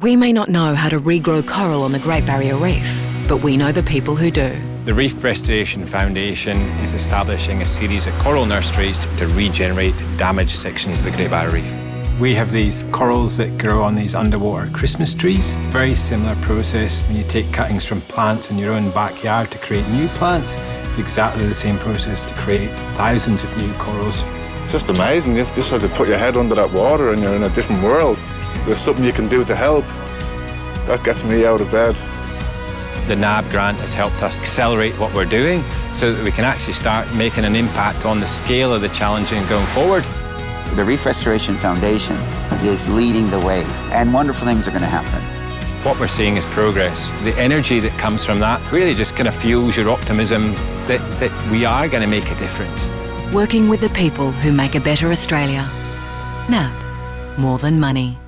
We may not know how to regrow coral on the Great Barrier Reef, but we know the people who do. The Reef Restoration Foundation is establishing a series of coral nurseries to regenerate damaged sections of the Great Barrier Reef. We have these corals that grow on these underwater Christmas trees. Very similar process when you take cuttings from plants in your own backyard to create new plants. It's exactly the same process to create thousands of new corals. It's just amazing. You've just had to put your head under that water and you're in a different world. There's something you can do to help. That gets me out of bed. The NAB grant has helped us accelerate what we're doing so that we can actually start making an impact on the scale of the challenge and going forward. The Reef Restoration Foundation is leading the way, and wonderful things are going to happen. What we're seeing is progress. The energy that comes from that really just kind of fuels your optimism that we are going to make a difference. Working with the people who make a better Australia. NAB, more than money.